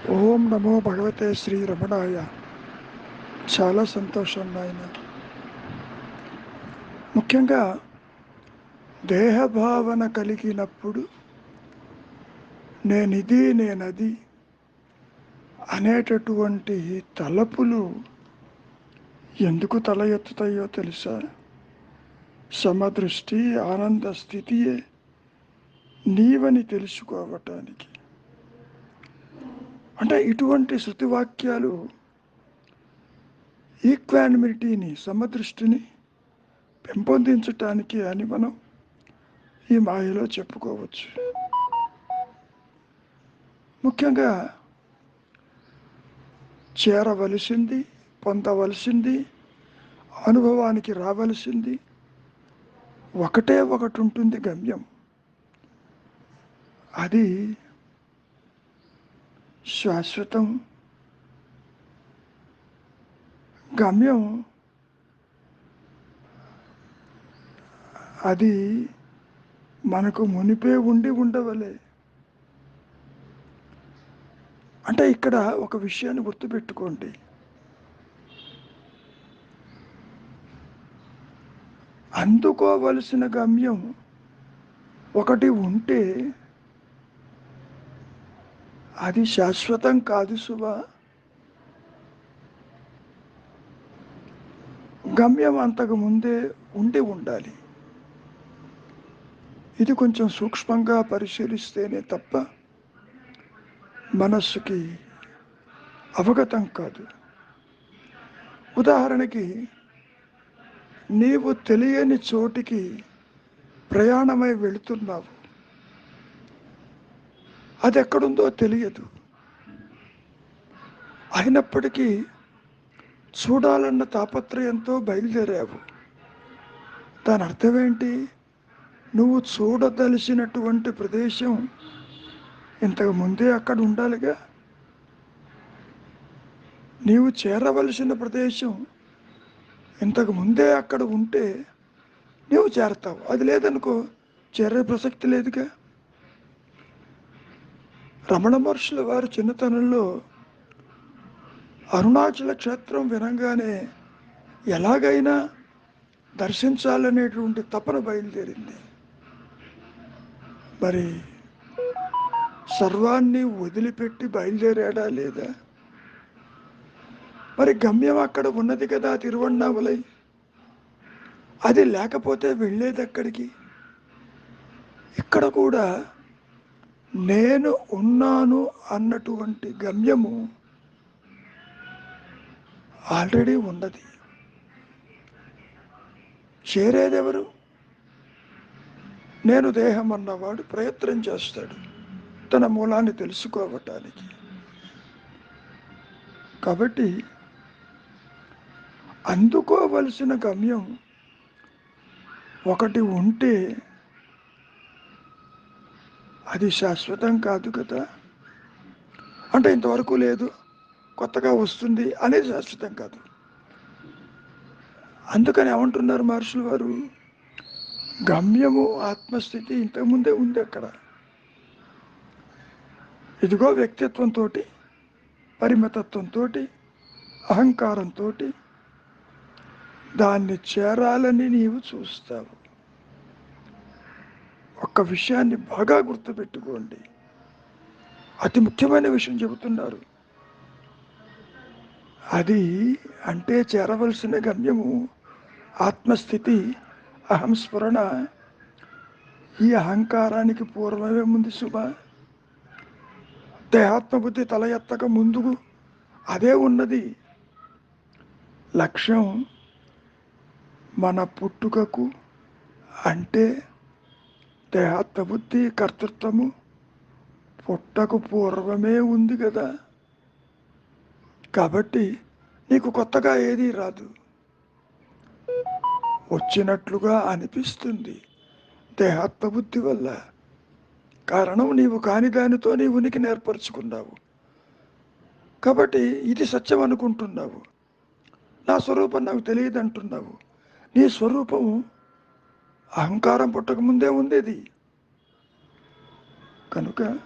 ఓం నమో భగవతే శ్రీ రమణాయ. చాలా సంతోషం నాయన. ముఖ్యంగా దేహభావన కలిగినప్పుడు నేనిది నేనది అనేటటువంటి తలపులు ఎందుకు తల ఎత్తుతాయో తెలుసా? సమదృష్టి ఆనంద స్థితియే నీవని తెలుసుకోవటానికి. అంటే ఇటువంటి శృతివాక్యాలు ఈక్వానిమిటీని, సమదృష్టిని పెంపొందించటానికి అని మనం ఈ మాయలో చెప్పుకోవచ్చు. ముఖ్యంగా చేరవలసింది, పొందవలసింది, అనుభవానికి రావలసింది ఒకటే ఒకటి ఉంటుంది, గమ్యం. అది శాశ్వతం. గమ్యం అది మనకు మునిపే ఉండి ఉండవలే. అంటే ఇక్కడ ఒక విషయాన్ని గుర్తుపెట్టుకోండి. అందుకోవలసిన గమ్యం ఒకటి ఉంటే అది శాశ్వతం కాదు సుమా. గమ్యం అంతకు ముందే ఉండి ఉండాలి. ఇది కొంచెం సూక్ష్మంగా పరిశీలిస్తేనే తప్ప మనస్సుకి అవగతం కాదు. ఉదాహరణకి, నీవు తెలియని చోటికి ప్రయాణమై వెళుతున్నావు. అది ఎక్కడుందో తెలియదు. అయినప్పటికీ చూడాలన్న తాపత్రయంతో బయలుదేరావు. దాని అర్థమేంటి? నువ్వు చూడదలిసినటువంటి ప్రదేశం ఇంతకు ముందే అక్కడ ఉండాలిగా. నీవు చేరవలసిన ప్రదేశం ఇంతకు ముందే అక్కడ ఉంటే నీవు చేరతావు. అది లేదనుకో, చేరే ప్రసక్తి లేదుగా. రమణ మహర్షుల వారు చిన్నతనంలో అరుణాచల క్షేత్రం వినంగానే ఎలాగైనా దర్శించాలనేటువంటి తపన బయలుదేరింది. మరి సర్వాన్ని వదిలిపెట్టి బయలుదేరాడా లేదా? మరి గమ్యం అక్కడ ఉన్నది కదా, తిరువణ్ణామలై. అది లేకపోతే వెళ్ళేది ఎక్కడికి? ఇక్కడ కూడా నేను ఉన్నాను అన్నటువంటి గమ్యము ఆల్రెడీ ఉన్నది. చేరేదెవరు? నేను దేహం అన్నవాడు ప్రయత్నం చేస్తాడు తన మూలాన్ని తెలుసుకోవటానికి. కాబట్టి అందుకోవలసిన గమ్యం ఒకటి ఉంటే అది శాశ్వతం కాదు కదా. అంటే ఇంతవరకు లేదు, కొత్తగా వస్తుంది అనేది శాశ్వతం కాదు. అందుకని ఏమంటున్నారు మహర్షులు వారు? గమ్యము ఆత్మస్థితి ఇంతకుముందే ఉంది అక్కడ. ఇదిగో వ్యక్తిత్వంతో, పరిమితత్వంతో, అహంకారంతో దాన్ని చేరాలని నీవు చూస్తావు. ఒక్క విషయాన్ని బాగా గుర్తుపెట్టుకోండి. అతి ముఖ్యమైన విషయం చెబుతున్నారు. అది అంటే చేరవలసిన గమ్యము ఆత్మస్థితి, అహంస్ఫురణ. ఈ అహంకారానికి పూర్వమే ముందు సుమా. దేహాత్మబుద్ధి తల ఎత్తక ముందుకు అదే ఉన్నది. లక్ష్యం మన పుట్టుకకు అంటే దేహాత్మబుద్ధి, కర్తృత్వము పుట్టకు పూర్వమే ఉంది కదా. కాబట్టి నీకు కొత్తగా ఏదీ రాదు. వచ్చినట్లుగా అనిపిస్తుంది దేహాత్మబుద్ధి వల్ల. కారణం నీవు కాని దానితో నీ ఉనికి ఏర్పరచుకున్నావు. కాబట్టి ఇది సత్యం అనుకుంటున్నావు. నా స్వరూపం నాకు తెలియదు అంటున్నావు. నీ స్వరూపము అహంకారం పుట్టక ముందే ఉండేది. కనుక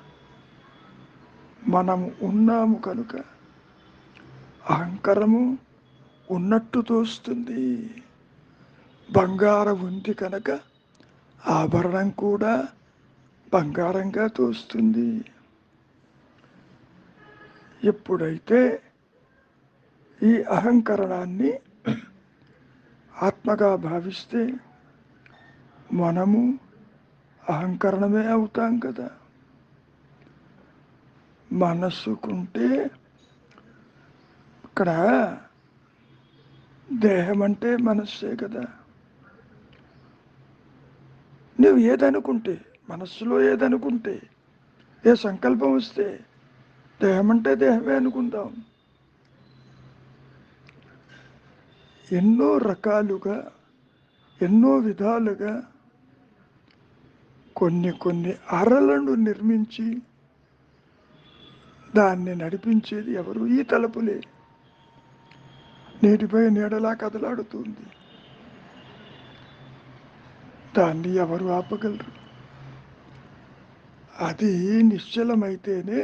మనము ఉన్నాము కనుక అహంకారము ఉన్నట్టు తోస్తుంది. బంగారం ఉంది కనుక ఆభరణం కూడా బంగారంగా తోస్తుంది. ఎప్పుడైతే ఈ అహంకరణాన్ని ఆత్మగా భావిస్తే మనము అహంకరణమే అవుతాం కదా. మనస్సుకుంటే ఇక్కడ దేహం అంటే మనస్సే కదా. నువ్వు ఏదనుకుంటే, మనస్సులో ఏదనుకుంటే, ఏ సంకల్పం వస్తే దేహం అంటే దేహమే అనుకుందాం. ఎన్నో రకాలుగా ఎన్నో విధాలుగా కొన్ని అరలను నిర్మించి దాన్ని నడిపించేది ఎవరు? ఈ తలుపులే. నీటిపై నీడలా కదలాడుతుంది. దాన్ని ఎవరు ఆపగలరు? అది నిశ్చలమైతేనే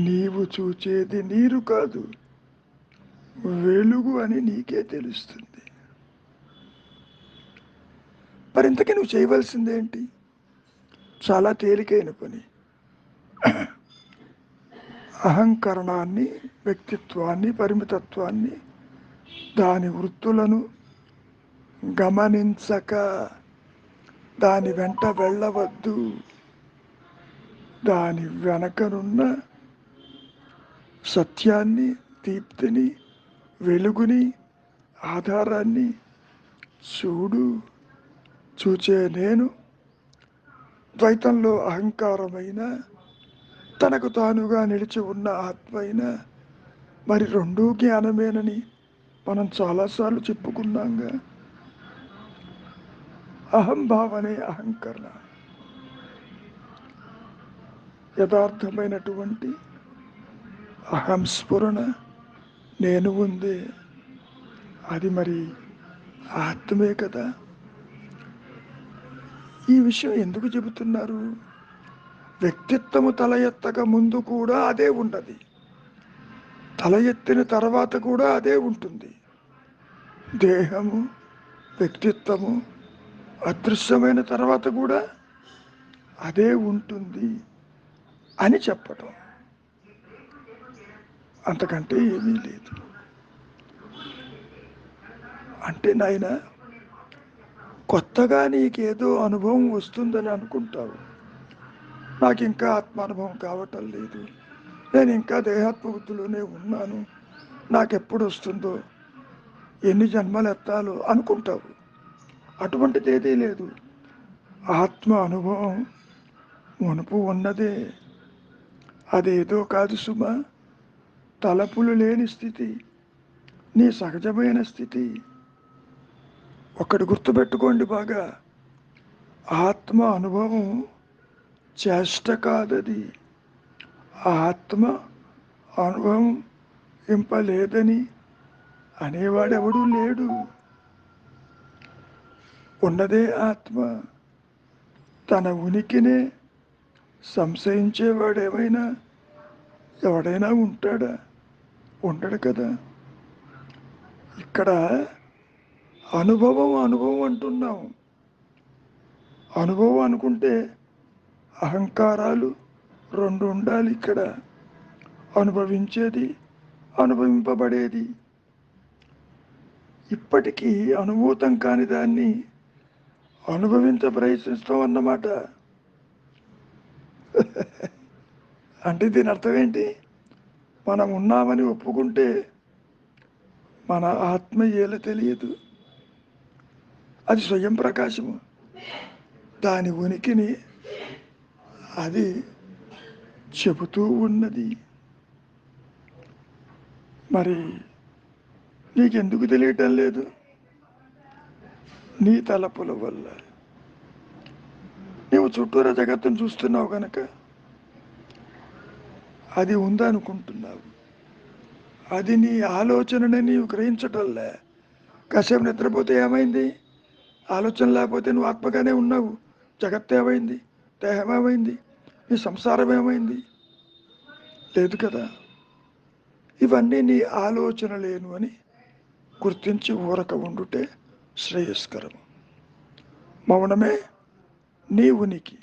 నీవు చూచేది నీరు కాదు, వెలుగు అని నీకే తెలుస్తుంది. మరి ఇంతకీ నువ్వు చేయవలసిందేంటి? చాలా తేలికైన పని. అహంకరణాన్ని, వ్యక్తిత్వాన్ని, పరిమితత్వాన్ని, దాని వృత్తులను గమనించక దాని వెంట వెళ్ళవద్దు. దాని వెనకనున్న సత్యాన్ని, దీప్తిని, వెలుగుని, ఆధారాన్ని చూడు. చూచే నేను ద్వైతంలో అహంకారమైన, తనకు తానుగా నిలిచి ఉన్న ఆత్మ అయినా మరి రెండూ జ్ఞానమేనని మనం చాలాసార్లు చెప్పుకున్నాంగా. అహంభావనే అహంకరణ. యథార్థమైనటువంటి అహంస్ఫురణ నేను ఉందే, అది మరి ఆత్మే కదా. ఈ విషయం ఎందుకు చెబుతున్నారు? వ్యక్తిత్వము తల ఎత్తక ముందు కూడా అదే ఉన్నది, తల ఎత్తిన తర్వాత కూడా అదే ఉంటుంది. దేహము, వ్యక్తిత్వము అదృశ్యమైన తర్వాత కూడా అదే ఉంటుంది అని చెప్పటం, అంతకంటే ఏమీ లేదు. అంటే నాయన, కొత్తగా నీకేదో అనుభవం వస్తుందని అనుకుంటావు. నాకు ఇంకా ఆత్మానుభవం కావటం లేదు, నేను ఇంకా దేహాత్మబుద్ధిలోనే ఉన్నాను, నాకెప్పుడు వస్తుందో, ఎన్ని జన్మలు ఎత్తాలో అనుకుంటావు. అటువంటిది ఏదీ లేదు. ఆత్మ అనుభవం మునుపు ఉన్నదే. అదేదో కాదు సుమ, తలపులు లేని స్థితి, నీ సహజమైన స్థితి. ఒకటి గుర్తుపెట్టుకోండి బాగా, ఆత్మ అనుభవం చేష్ట కాదది. ఆత్మ అనుభవం ఇంపలేదని అనేవాడెవడూ లేడు. ఉన్నదే ఆత్మ. తన ఉనికినే సంశయించేవాడేమైనా ఎవడైనా ఉంటాడా? ఉండడు కదా. ఇక్కడ అనుభవం అనుభవం అంటున్నాం. అనుభవం అనుకుంటే అహంకారాలు రెండు ఉండాలి ఇక్కడ. అనుభవించేది, అనుభవింపబడేది. ఇప్పటికీ అనుభూతం కాని దాన్ని అనుభవించ ప్రయత్నిస్తాం అన్నమాట. అంటే దీని అర్థం ఏంటి? మనం ఉన్నామని ఒప్పుకుంటే మన ఆత్మ ఏల తెలియదు, అది స్వయం ప్రకాశము. దాని ఉనికిని అది చెబుతూ ఉన్నది. మరి నీకెందుకు తెలియటం లేదు? నీ తలపుల వల్ల. నీవు చుట్టూరా జగత్తును చూస్తున్నావు కనుక అది ఉందనుకుంటున్నావు. అది నీ ఆలోచనని నీవు గ్రహించటంలే. కాసేపు నిద్రపోతే ఏమైంది? ఆలోచన లేకపోతే నువ్వు ఆత్మగానే ఉన్నావు. జగత్తు ఏమైంది? దేహం ఏమైంది? నీ సంసారం ఏమైంది? లేదు కదా. ఇవన్నీ నీ ఆలోచనలేను అని గుర్తించి ఊరక ఉండుటే శ్రేయస్కరము. మౌనమే నీ ఉనికి.